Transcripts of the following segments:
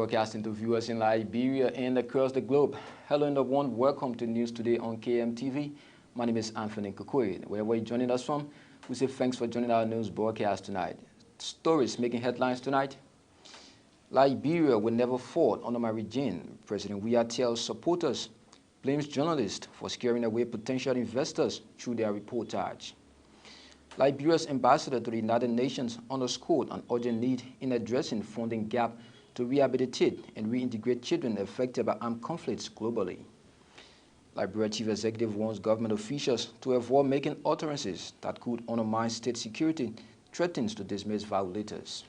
broadcasting to viewers in Liberia and across the globe. Hello everyone, welcome to News Today on KMTV. My name is Anthony Kukui. Wherever you're joining us from, we say thanks for joining our news broadcast tonight. Stories making headlines tonight. Liberia will never fall under my regime. President Weah tells supporters, blames journalists for scaring away potential investors through their reportage. Liberia's ambassador to the United Nations underscored an urgent need in addressing funding gap to rehabilitate and reintegrate children affected by armed conflicts globally. Liberia Chief Executive warns government officials to avoid making utterances that could undermine state security, threatens to dismiss violators.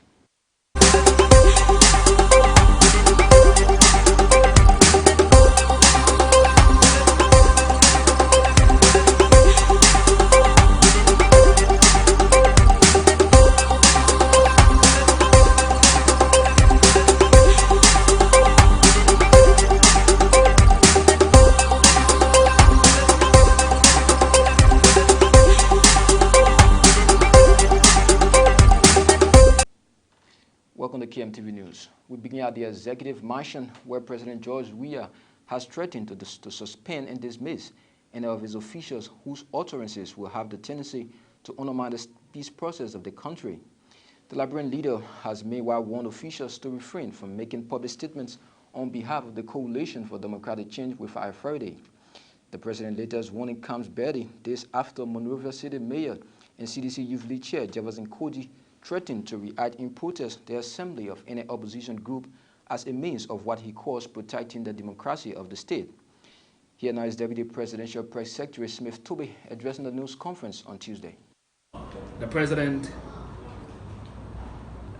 Welcome to KMTV News. We begin at the executive mansion where President George Weah has threatened to suspend and dismiss any of his officials whose utterances will have the tendency to undermine the peace process of the country. The Liberian leader has meanwhile warned officials to refrain from making public statements on behalf of the Coalition for Democratic Change without authority. The president's latest warning comes barely days after Monrovia City Mayor and CDC Youth League Chair Jefferson Koji threatened to react in protest the assembly of any opposition group as a means of what he calls protecting the democracy of the state. Here now is Deputy Presidential Press Secretary Smith Toby addressing the news conference on Tuesday. The president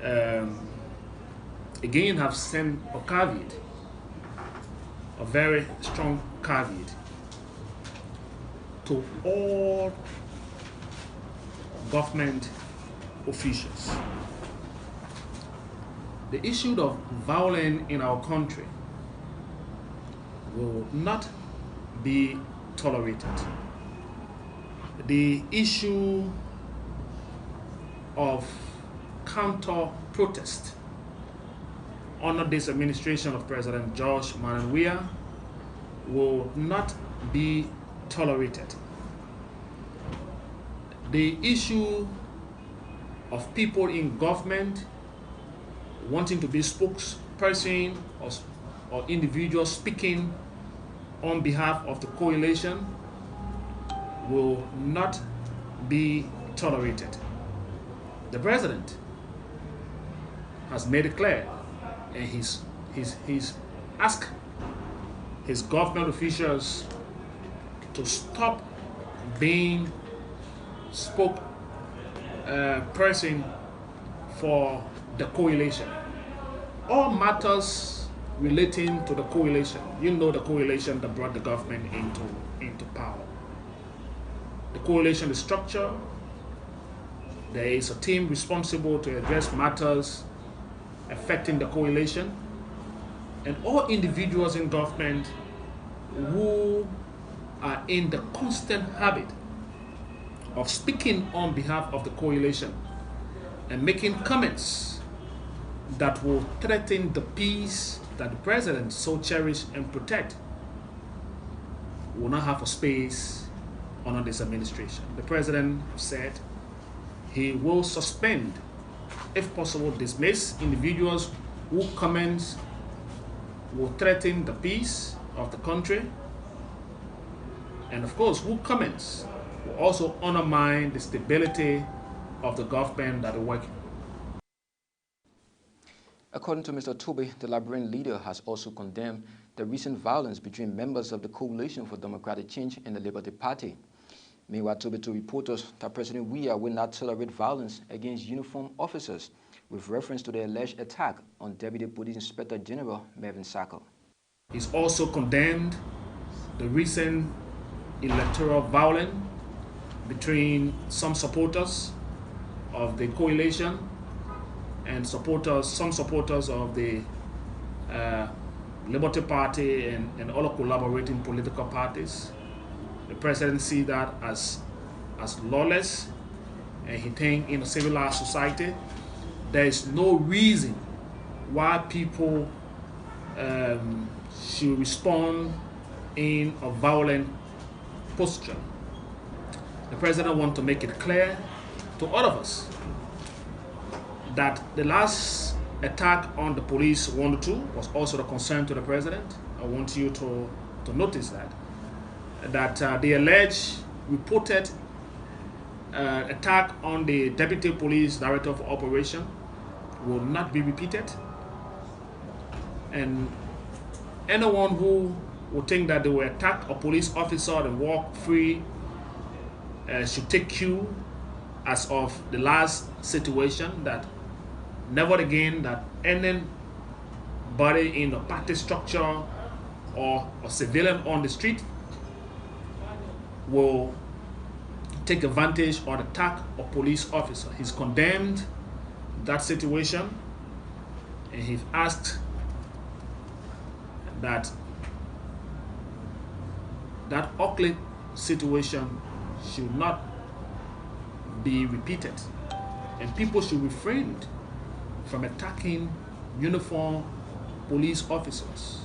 again have sent a caveat, a very strong caveat to all government officials. The issue of violence in our country will not be tolerated. The issue of counter-protest under this administration of President George Weah will not be tolerated. The issue of people in government wanting to be spokesperson or individuals speaking on behalf of the coalition will not be tolerated. The president has made it clear, and he's asked his government officials to stop being person for the coalition. All matters relating to the coalition, you know, the coalition that brought the government into power. The coalition is structured. There is a team responsible to address matters affecting the coalition, and all individuals in government who are in the constant habit of speaking on behalf of the coalition and making comments that will threaten the peace that the president so cherish and protect will not have a space under this administration. The president said he will suspend, if possible dismiss, individuals whose comments will threaten the peace of the country, and of course whose comments will also undermine the stability of the government that are working. According to Mr. Tobe, the Liberian leader has also condemned the recent violence between members of the Coalition for Democratic Change and the Liberty Party. Meanwhile, Tobe told reporters that President Weah will not tolerate violence against uniformed officers, with reference to the alleged attack on Deputy Police Inspector General Mervyn Sacco. He's also condemned the recent electoral violence between some supporters of the coalition and some supporters of the Liberty Party and other collaborating political parties. The president sees that as lawless, and he thinks in a civilized society there is no reason why people she will respond in a violent posture. The president wants to make it clear to all of us that the last attack on the police 102 was also a concern to the president. I want you to notice that the alleged reported attack on the Deputy Police Director of Operation will not be repeated. And anyone who would think that they will attack a police officer and walk free should take cue as of the last situation, that never again that anybody in the party structure or a civilian on the street will take advantage or attack a police officer. He's condemned that situation, and he's asked that ugly situation should not be repeated, and people should refrain from attacking uniformed police officers,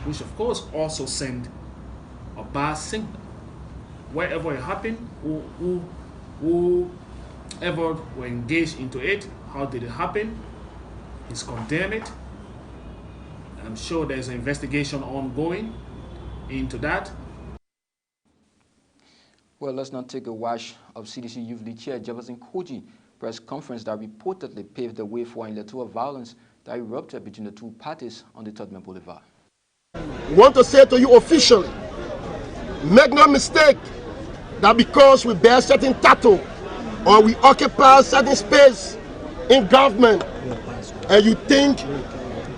which of course also send a bad signal. Wherever it happened, whoever were engaged into it, how did it happen? He's condemned it. I'm sure there's an investigation ongoing into that. Well, let's not take a watch of CDC Youth League Chair Jefferson Koji press conference that reportedly paved the way for electoral violence that erupted between the two parties on the Tottenham Boulevard. We want to say to you officially, make no mistake that because we bear certain title or we occupy certain space in government and you think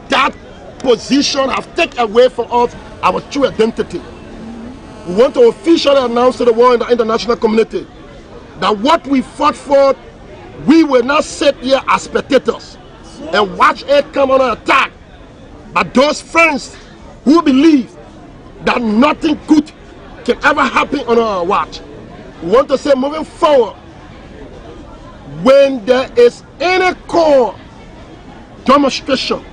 that position have taken away from us our true identity, we want to officially announce to the world and the international community that what we fought for, we will not sit here as spectators and watch it come on an attack. But those friends who believe that nothing good can ever happen on our watch, we want to say moving forward, when there is any core demonstration,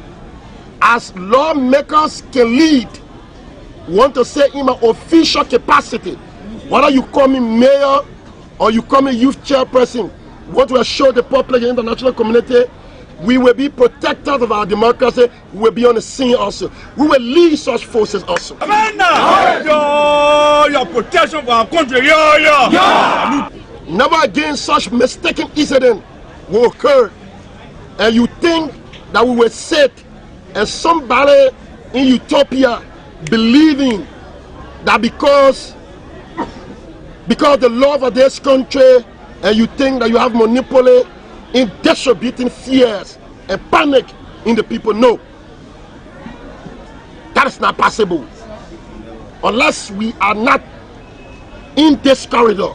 as lawmakers can lead, we want to say in my official capacity, whether you call me mayor or you call me youth chairperson, we want to assure the public and international community we will be protectors of our democracy. We will be on the scene also. We will lead such forces also. Your protection for our country. Never again such mistaken incident will occur. And you think that we will sit and somebody in utopia believing that because the love of this country, and you think that you have monopoly in distributing fears and panic in the people. No, that is not possible unless we are not in this corridor.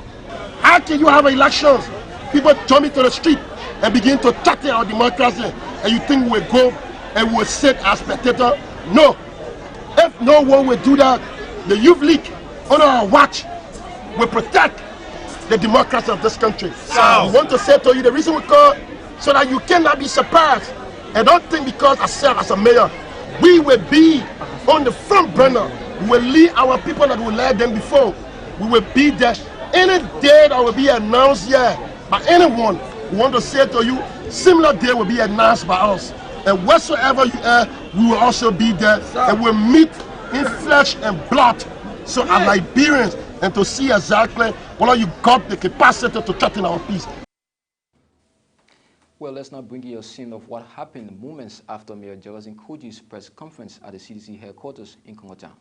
How can you have elections, people jump into the street and begin to threaten our democracy, and you think we'll go and we'll sit as spectators? No. If no one will do that, the Youth League on our watch will protect the democracy of this country. So we want to say to you the reason we call, so that you cannot be surprised. And don't think because I serve as a mayor, we will be on the front burner. We will lead our people that will lead them before. We will be there. Any day that will be announced here by anyone, we want to say to you, similar day will be announced by us. And whatsoever you are, we will also be there. And we'll meet in flesh and blood. So as Liberians, and to see exactly whether you got the capacity to threaten our peace. Well, let's now bring you a scene of what happened moments after Mayor Jefferson Koji's press conference at the CDC headquarters in Congo Town.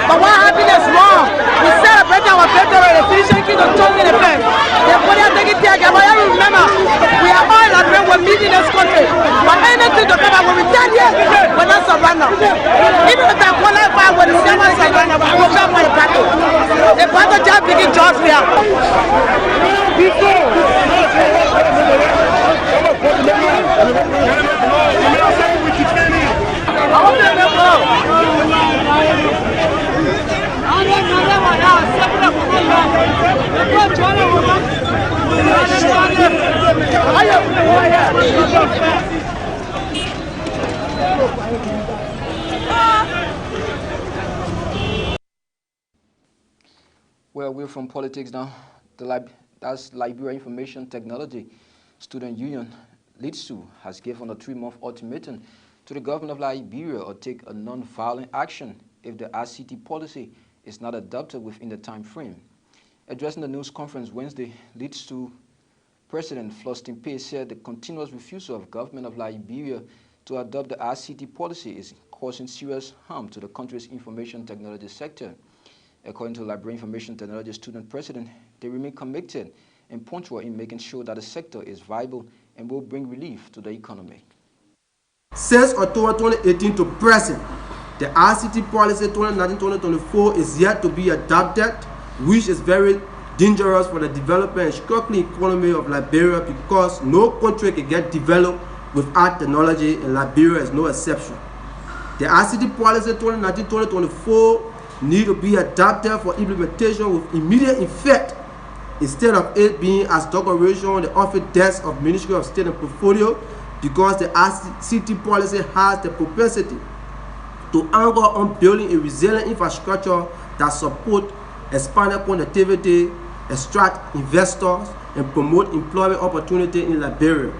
But what happened is wrong. We celebrate our victory, the finishing king of Tony the Pen. Therefore, they take it here. Remember, we are all at when we're meeting this country. But anything to come out when we tell you, we're not surrender. Even if I qualify when it's never surrender, we will come for the battle. The battle just begins just here. Well, we're from politics now. That's Liberia Information Technology Student Union, LITSU, has given a 3-month ultimatum to the government of Liberia or take a non-violent action if the ICT policy is not adopted within the time frame. Addressing the news conference Wednesday, LITSU President Flostin Pay said the continuous refusal of government of Liberia to adopt the ICT policy is causing serious harm to the country's information technology sector. According to Liberia Information Technology Student President, they remain committed and punctual in making sure that the sector is viable and will bring relief to the economy. Since October 2018 to present, the ICT policy 2019-2024 is yet to be adopted, which is very dangerous for the development and struggling economy of Liberia because no country can get developed without technology, and Liberia is no exception. The ICT policy 2019-2024 need to be adapted for implementation with immediate effect instead of it being as decoration on the office desk of Ministry of State and Portfolio, because the ICT policy has the propensity to anchor on building a resilient infrastructure that support expanded connectivity, attract investors, and promote employment opportunity in Liberia.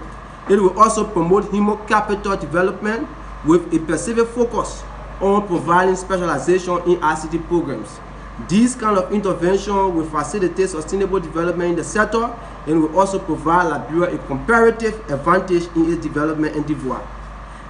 It will also promote human capital development with a specific focus on providing specialization in ICT programs. This kind of intervention will facilitate sustainable development in the sector and will also provide Liberia a comparative advantage in its development endeavor.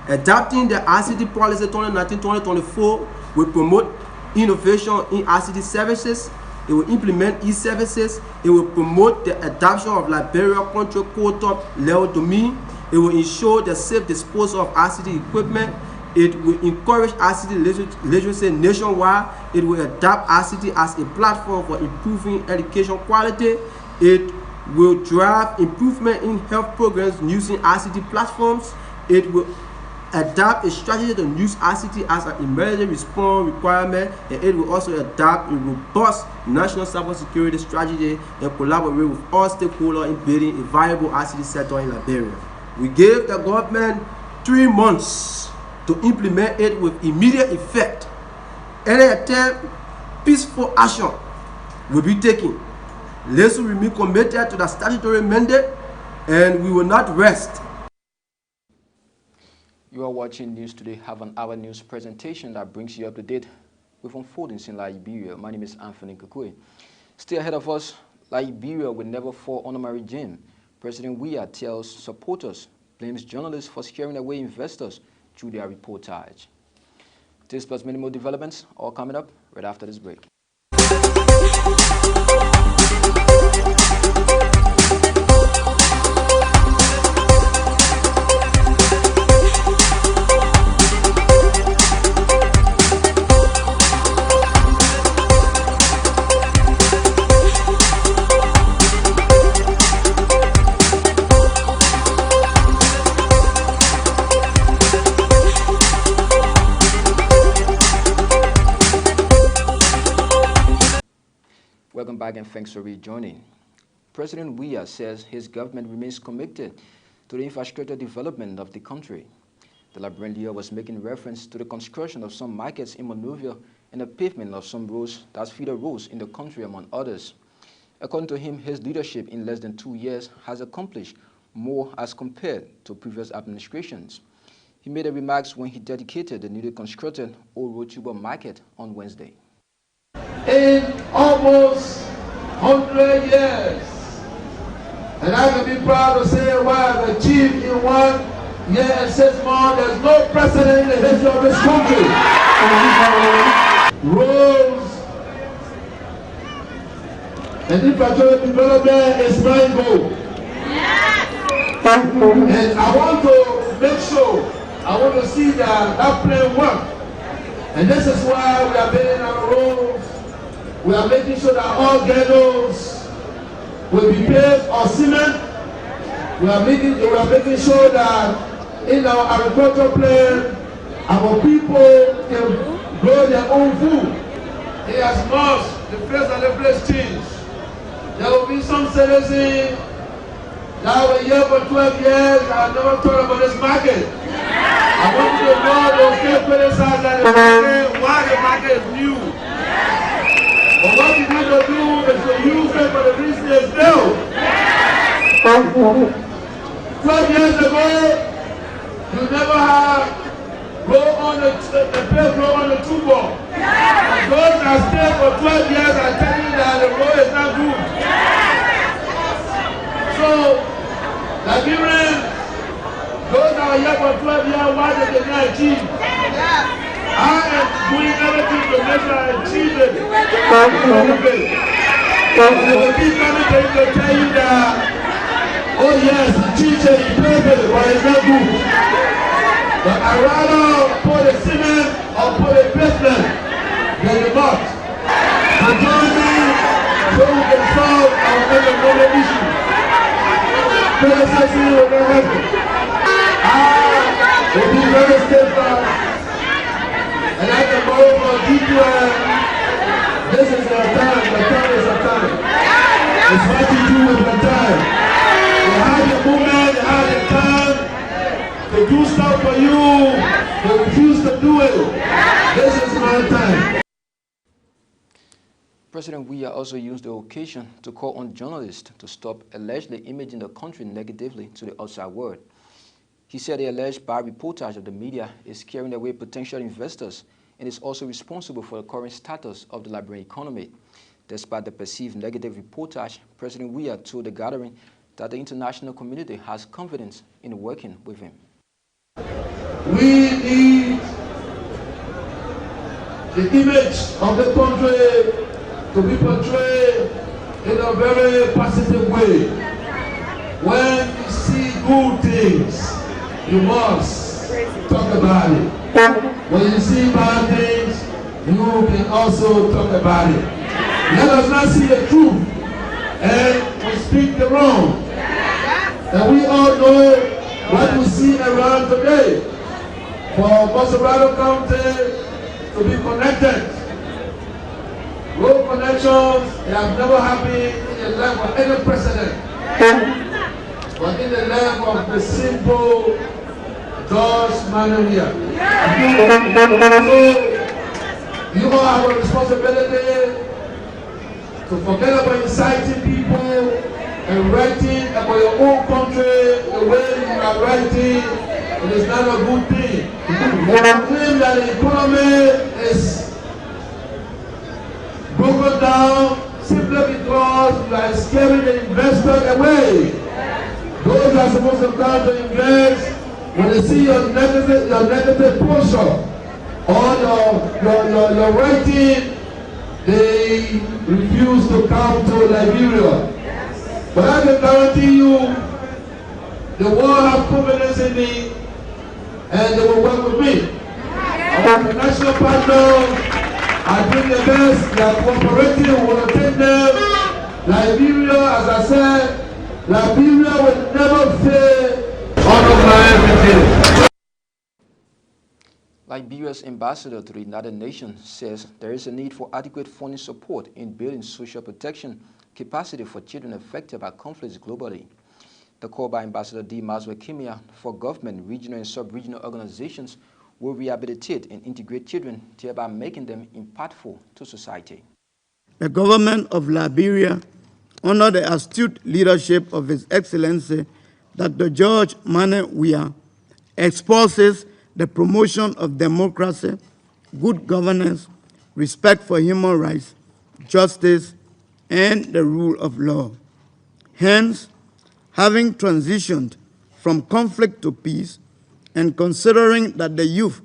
Adopting the ICT policy 2019-2024 will promote innovation in ICT services. It will implement e-services. It will promote the adoption of Liberia control quota level domain. It will ensure the safe disposal of ICT equipment. It will encourage ICT literacy nationwide. It will adopt ICT as a platform for improving education quality. It will drive improvement in health programs using ICT platforms. It will adopt a strategy to use ICT as an emergency response requirement, and it will also adopt a robust national cybersecurity strategy and collaborate with all stakeholders in building a viable ICT sector in Liberia. We gave the government 3 months to implement it with immediate effect. Any attempt, peaceful action will be taken. Let's remain committed to the statutory mandate, and we will not rest. You are watching News Today, have an hour news presentation that brings you up to date with unfoldings in Liberia. My name is Anthony Kukui. Still ahead of us, Liberia will never fall under my regime. President Weah tells supporters, blames journalists for scaring away investors through their reportage. This plus many more developments all coming up right after this break. Welcome back and thanks for rejoining. President Weah says his government remains committed to the infrastructure development of the country. The Liberian leader was making reference to the construction of some markets in Monrovia and the pavement of some roads that feed the roads in the country, among others. According to him, his leadership in less than 2 years has accomplished more as compared to previous administrations. He made the remarks when he dedicated the newly constructed Old Road Tuber Market on Wednesday. In almost 100 years, and I can be proud to say what I've achieved in 1 year and 6 months. There's no precedent in the history of this country. Roads and infrastructure development is my goal. And I want to make sure, I want to see that plan work. And this is why we are building our roads. We are making sure that all ghettos will be paved or cement. We are making sure that in our agricultural plan, our people can grow their own food. It has lost the face of the place change. There will be some citizens that were here for 12 years and have never thought about this market. I want you to know those still criticize that the market, why the market is new. But what we need to do is to use it for the reason it's new. 12 years ago, you never had the pay grow on the two-ball. Those that stay for 12 years are telling you that the road is not good. So, Liberians, those that are here for 12 years, why did they not achieve? I am doing everything to make sure I achieve it. I will keep coming to you to tell you that, oh yes, the teacher is perfect, but it's not good. But I'd rather put a cement or put a basement than the mud. So join me so we can solve our economic issue. Criticism will not help it. I will be very steadfast, and I can borrow from D2M. This is your time. The time is your time. It's what you do with the time. You have the moment, you have the time to do stuff for you, they refuse to do it. This is my time. President Weah also used the occasion to call on journalists to stop allegedly imaging the country negatively to the outside world. He said the alleged bad reportage of the media is scaring away potential investors and is also responsible for the current status of the Liberian economy. Despite the perceived negative reportage, President Weah told the gathering that the international community has confidence in working with him. We need the image of the country to be portrayed in a very positive way. When you see good things, you must talk about it. When you see bad things, you can also talk about it. Let us not see the truth and we speak the wrong. And we all know what we see around today. For Maserado County to be connected. Road connections, they have never happened in the life of any president. But in the life of the simple George Manolia. So, you all have a responsibility to forget about inciting people and writing about your own country the way you are writing. It is not a good thing. You claim that the economy is broken down simply because you are scaring the investor away. Those are supposed to come to invest, when they see your negative posture or your writing, they refuse to come to Liberia. But I can guarantee you, the world have confidence in me, and they will work with me. Our international partners are doing the best. They are cooperating. We want to take them. Liberia, as I said, Liberia will never fail on everything. Liberia's ambassador to the United Nations says there is a need for adequate funding support in building social protection capacity for children affected by conflicts globally. The call by Ambassador D. Maswe Kimia for government, regional and sub-regional organizations will rehabilitate and integrate children, thereby making them impactful to society. The government of Liberia, under the astute leadership of His Excellency Dr. George Manneh Weah, exposes the promotion of democracy, good governance, respect for human rights, justice, and the rule of law. Hence, having transitioned from conflict to peace, and considering that the youth,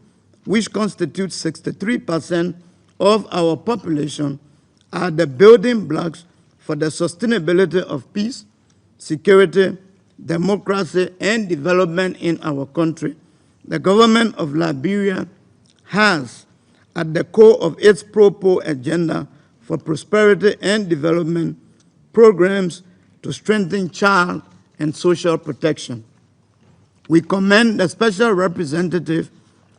which constitutes 63% of our population, are the building blocks for the sustainability of peace, security, democracy, and development in our country, the government of Liberia has at the core of its pro-poor agenda for prosperity and development programs to strengthen child and social protection. We commend the Special Representative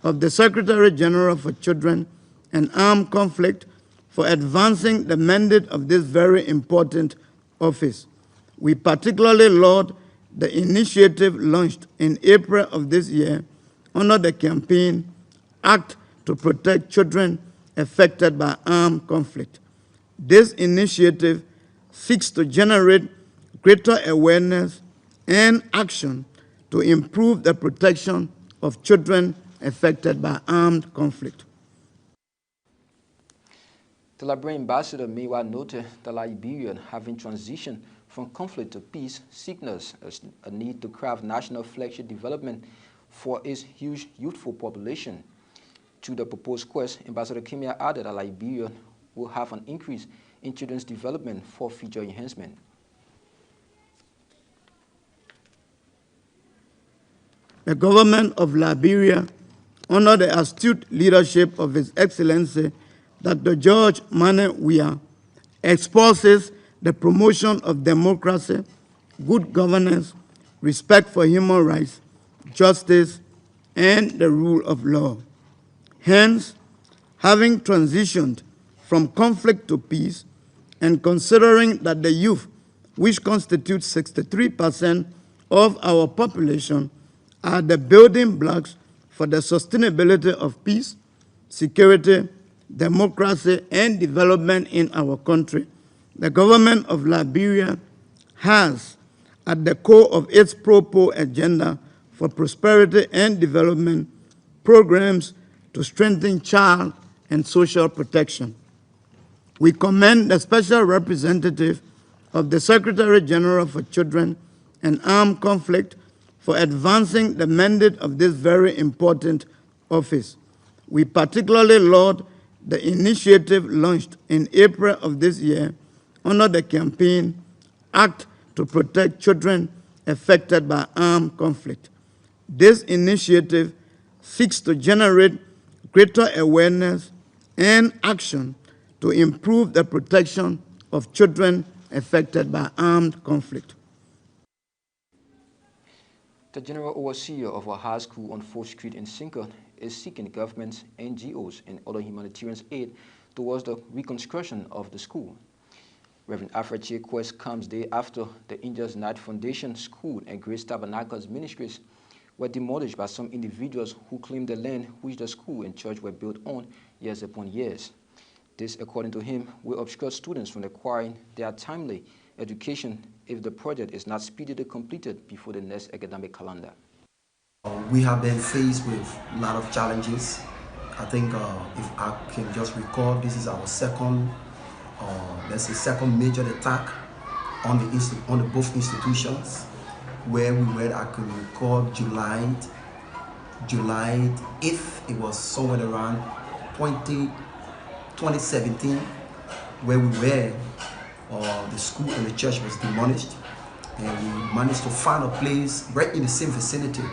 of the Secretary General for Children and Armed Conflict for advancing the mandate of this very important office. We particularly laud the initiative launched in April of this year under the campaign Act to Protect Children Affected by Armed Conflict. This initiative seeks to generate greater awareness and action to improve the protection of children affected by armed conflict. The Liberian ambassador meanwhile noted that Liberia, having transitioned from conflict to peace, signals a need to craft national flagship development for its huge youthful population. To the proposed quest, Ambassador Kimia added that Liberia will have an increase in children's development for future enhancement. The government of Liberia, under the astute leadership of His Excellency Dr. George Mane, exposes the promotion of democracy, good governance, respect for human rights, justice, and the rule of law. Hence, having transitioned from conflict to peace, and considering that the youth, which constitutes 63% of our population, are the building blocks for the sustainability of peace, security, democracy, and development in our country, the government of Liberia has at the core of its pro-poor agenda for prosperity and development programs to strengthen child and social protection. We commend the Special Representative of the Secretary General for Children and Armed Conflict for advancing the mandate of this very important office. We particularly laud the initiative launched in April of this year under the campaign Act to Protect Children Affected by Armed Conflict. This initiative seeks to generate greater awareness and action to improve the protection of children affected by armed conflict. The general overseer of a high school on 4th Street in Sinker is seeking governments, NGOs, and other humanitarian aid towards the reconstruction of the school. Reverend Alfred Quest comes day after the Angels Night Foundation School and Grace Tabernacles Ministries were demolished by some individuals who claimed the land which the school and church were built on years upon years. This, according to him, will obstruct students from acquiring their timely education if the project is not speedily completed before the next academic calendar. We have been faced with a lot of challenges. I think if I can just recall, this is our second major attack on the both institutions, where we were, I can recall, July 8th, it was somewhere around 2017, where we were, the school and the church was demolished, and we managed to find a place right in the same vicinity.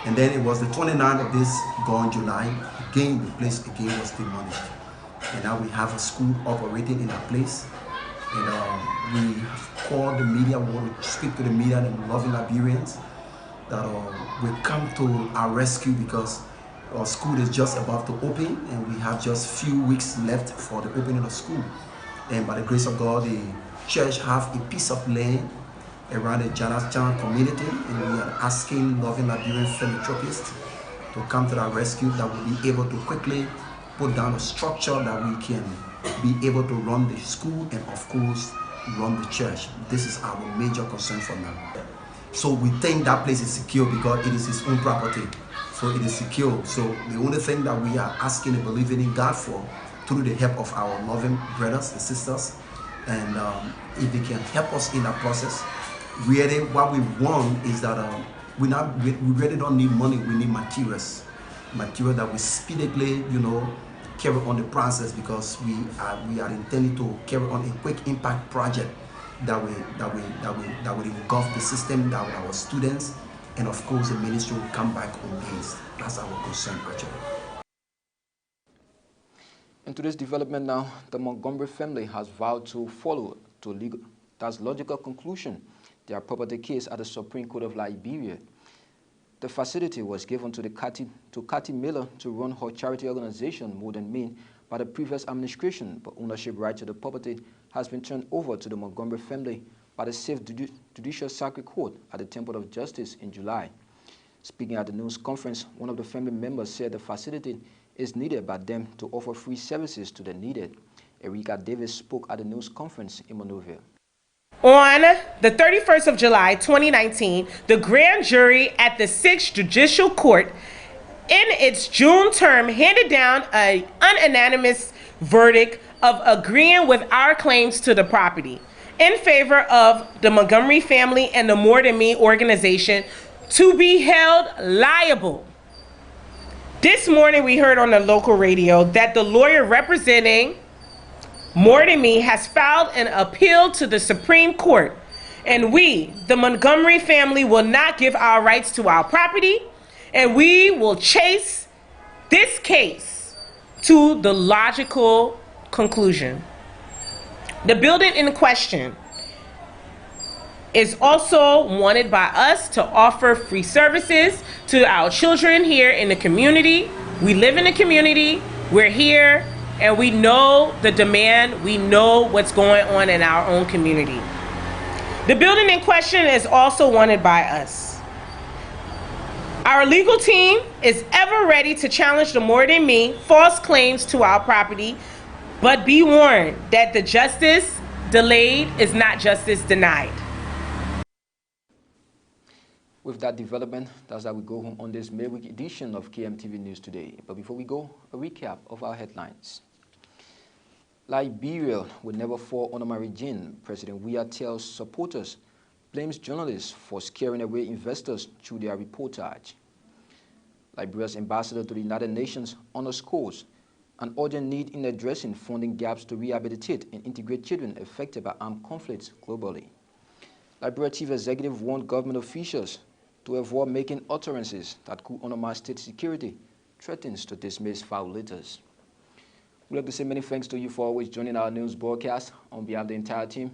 And then it was the 29th of this gone July, again the place again was demolished. And now we have a school operating in that place. And we called the media, we want to speak to the media and loving Liberians that will come to our rescue, because our school is just about to open and we have just few weeks left for the opening of school. And by the grace of God, the church have a piece of land around the Janachan community, and we are asking loving Liberian philanthropists to come to our rescue, that will be able to quickly put down a structure that we can be able to run the school and of course run the church. This is our major concern for now. So we think that place is secure because it is his own property. So it is secure. So the only thing that we are asking and believing in God for, through the help of our loving brothers and sisters, and if they can help us in that process, really what we want is that we really don't need money, we need materials that we speedily, carry on the process, because we are intending to carry on a quick impact project that will engulf the system, that our students and of course the ministry will come back on base. That's our concern actually. In today's development now, the Montgomery family has vowed to follow to logical conclusion their property case at the Supreme Court of Liberia. The facility was given to Cathy Miller to run her charity organization, More Than Mean, by the previous administration, but ownership right to the property has been turned over to the Montgomery family by the Safe Judicial Circuit Court at the Temple of Justice in July. Speaking at the news conference, one of the family members said the facility is needed by them to offer free services to the needed. Erika Davis spoke at the news conference in Monrovia. On the 31st of July, 2019, the grand jury at the 6th Judicial Court in its June term handed down an unanimous verdict of agreeing with our claims to the property in favor of the Montgomery family and the More Than Me organization to be held liable. This morning we heard on the local radio that the lawyer representing More Than Me has filed an appeal to the Supreme Court, and we, the Montgomery family, will not give our rights to our property, and we will chase this case to the logical conclusion. The building in question is also wanted by us to offer free services to our children here in the community. We live in the community, we're here, and we know the demand, we know what's going on in our own community. The building in question is also wanted by us. Our legal team is ever ready to challenge the More Than Me false claims to our property, but be warned that the justice delayed is not justice denied. With that development, that's how we go home on this midweek edition of KMTV News Today. But before we go, a recap of our headlines. Liberia will never fall under my regime, President Weah tells supporters, blames journalists for scaring away investors through their reportage. Liberia's ambassador to the United Nations underscores an urgent need in addressing funding gaps to rehabilitate and integrate children affected by armed conflicts globally. Liberia Chief Executive warned government officials to avoid making utterances that could undermine state security, threatens to dismiss violators. We'd like to say many thanks to you for always joining our news broadcast. On behalf of the entire team,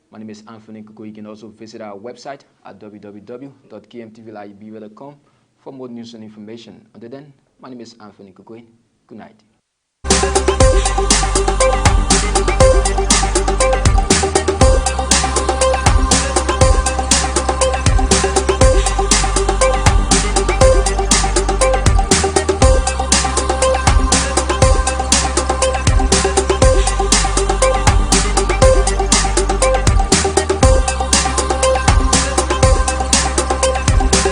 my name is Anthony Kuko. You can also visit our website at www.kmtvliberia.com for more news and information. Until then, my name is Anthony Kuko. Good night.